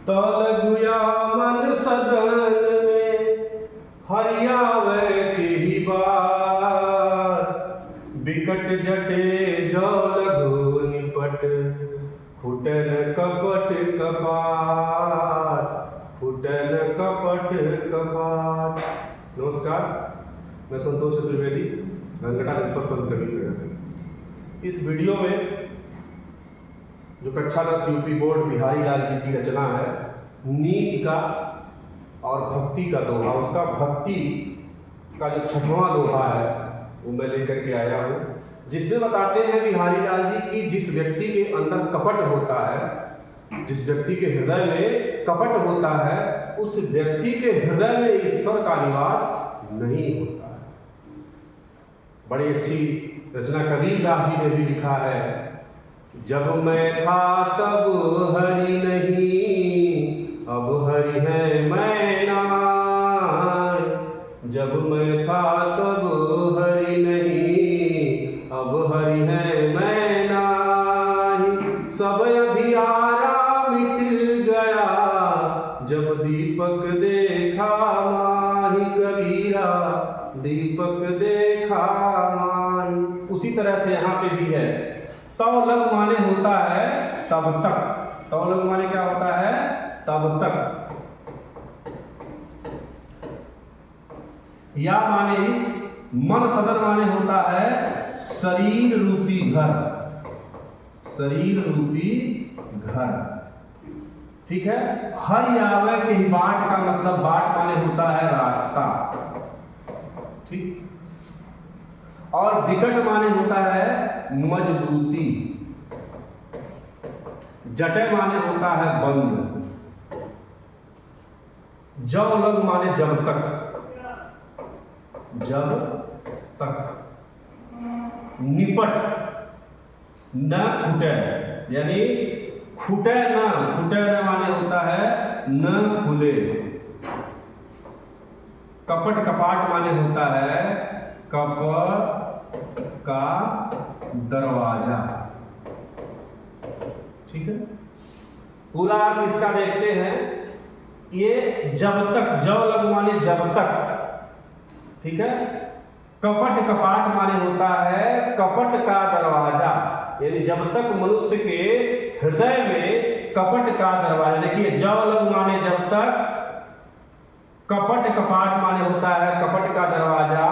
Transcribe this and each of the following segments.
तलगुया मन सदन में हरियावे की ही बात, बिकट जटे जो लगो निपट, फुटन कपट कपाट, फुटन कपट कपाट। नमस्कार, मैं संतोष चतुर्वेदी, घनघटा पसंद कवि। इस वीडियो में जो कक्षा 10 यूपी बोर्ड बिहारी लाल जी की रचना है नीति का और भक्ति का दोहा, उसका भक्ति का जो 6वां दोहा है वो मैं लेकर के आया हूँ, जिसमें बताते हैं बिहारी लाल जी की जिस व्यक्ति के अंदर कपट होता है, जिस व्यक्ति के हृदय में कपट होता है, उस व्यक्ति के हृदय में ईश्वर का निवास नहीं होता है। बड़ी अच्छी रचना कबीरदास जी ने भी लिखा है, जब मैं था तब हरि नहीं, अब हरि है मैं नाय। जब मैं था तब हरि नहीं, अब हरि है मैं नाय। सब अंधियारा मिट गया, जब दीपक देखा माही। कबीरा दीपक देखा माही। उसी तरह से यहाँ पे भी है, तव लग माने होता है तब तक। तव लग माने क्या होता है? तब तक। या माने इस, मन सदन माने होता है शरीर रूपी घर, शरीर रूपी घर। ठीक है। हर आवे के ही बाट का मतलब बाट माने होता है रास्ता। ठीक। और विकट माने होता है मजबूती। जटे माने होता है बंद। जब लग माने जब तक, जब तक। निपट न फूटे, यानी फूटे न, फूटे न माने होता है न फूले। कपट कपाट माने होता है कपट का दरवाजा। ठीक है। पूरा अर्थ इसका देखते हैं। ये जब तक, जब लग माने जब तक। ठीक है। कपट कपाट माने होता है कपट का दरवाजा, यानी जब तक मनुष्य के हृदय में कपट का दरवाजा। देखिए, जब लग माने जब तक, कपट कपाट माने होता है कपट का दरवाजा।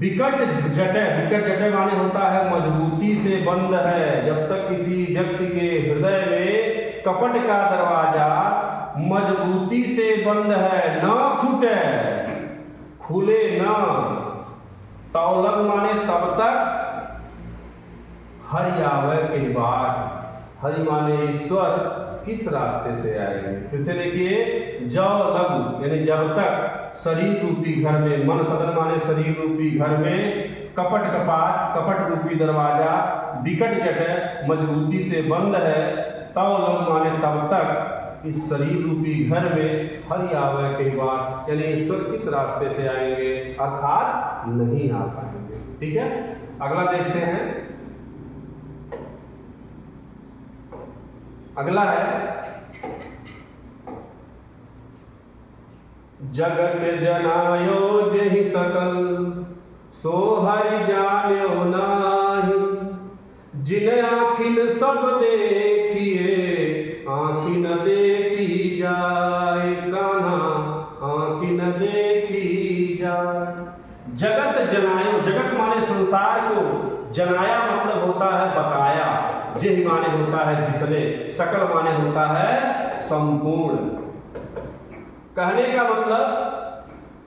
विकट जटे, विकट जटे माने होता है मजबूती से बंद है। जब तक किसी व्यक्ति के हृदय में कपट का दरवाजा मजबूती से बंद है, न फूटे, खुले न। तौलग माने तब तक, हरि आवे के बाद। हरि माने ईश्वर किस रास्ते से आएंगे? फिर से देखिए, जब लग यानी जब तक, शरीर रूपी घर में, मन सदन माने शरीर रूपी घर में, कपट कपाट कपट रूपी दरवाजा, विकट जटे मजबूती से बंद है, तव लग माने तब तक, इस शरीर रूपी घर में हरि आवे के बाद, यानी ईश्वर किस रास्ते से आएंगे? अर्थात नहीं आ पाएंगे। ठीक है। अगला देखते हैं। अगला है, जगत जनायो जेहि सकल, सो हरि जान्यो नाही। जिन आँखिन सब देखिए, आँखि न देखी जाए। कान्हा आँखि न देखी जाए। जगत जनायो, जगत माने संसार को, जनाया मतलब होता है बताया, जेहि माने होता है जिसने, सकल माने होता है संपूर्ण। कहने का मतलब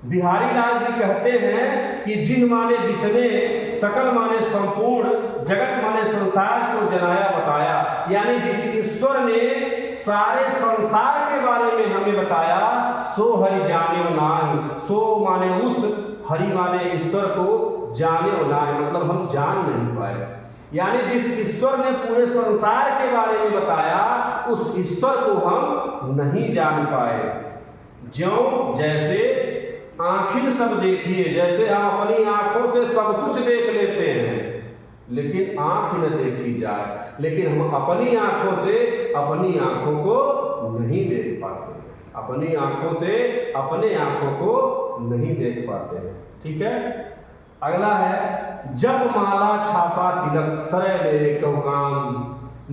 बिहारी लाल जी कहते हैं कि जिन माने जिसने, सकल माने संपूर्ण, जगत माने संसार को जनाया बताया, यानी जिस ईश्वर ने सारे संसार के बारे में हमें बताया, सो हरि जाने नाही। सो माने उस, हरि माने ईश्वर को, जाने नाही मतलब हम जान नहीं पाए। यानी जिस ईश्वर ने पूरे संसार के बारे में बताया, उस ईश्वर को हम नहीं जान पाए। ज्यों जैसे आँखिन सब देखिए, जैसे हम अपनी आंखों से सब कुछ देख लेते हैं, लेकिन आंख न देखी जाए, लेकिन हम अपनी आंखों से अपनी आंखों को नहीं देख पाते, अपनी आंखों से अपने आंखों को नहीं देख पाते हैं। ठीक है, अगला है जब माला छापा तिलक सरे मेरे क्यों काम,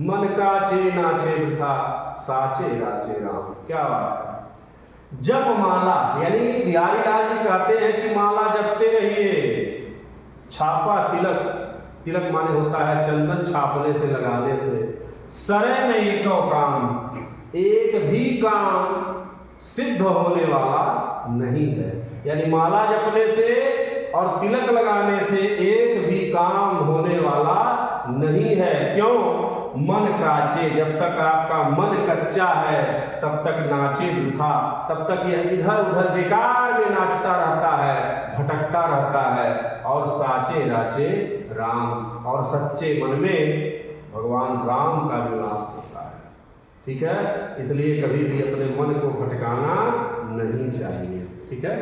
मन काचे नाचे वृथा साचे राचे राम। क्या बात है, जप माला यानी बिहारी लाल जी कहते हैं कि माला जपते रहिए, छापा तिलक, तिलक माने होता है चंदन छापने से लगाने से, सरे नहीं तो काम, एक भी काम सिद्ध होने वाला नहीं है, यानी माला जपने से और तिलक लगाने से एक भी काम होने वाला नहीं है। क्यों? मन काचे, जब तक आपका मन कच्चा है तब तक नाचे वृथा, तब तक यह इधर उधर बेकार में नाचता रहता है, भटकता रहता है। और साचे राचे राम, और सच्चे मन में भगवान राम का निवास होता है। ठीक है, इसलिए कभी भी अपने मन को भटकाना नहीं चाहिए। ठीक है।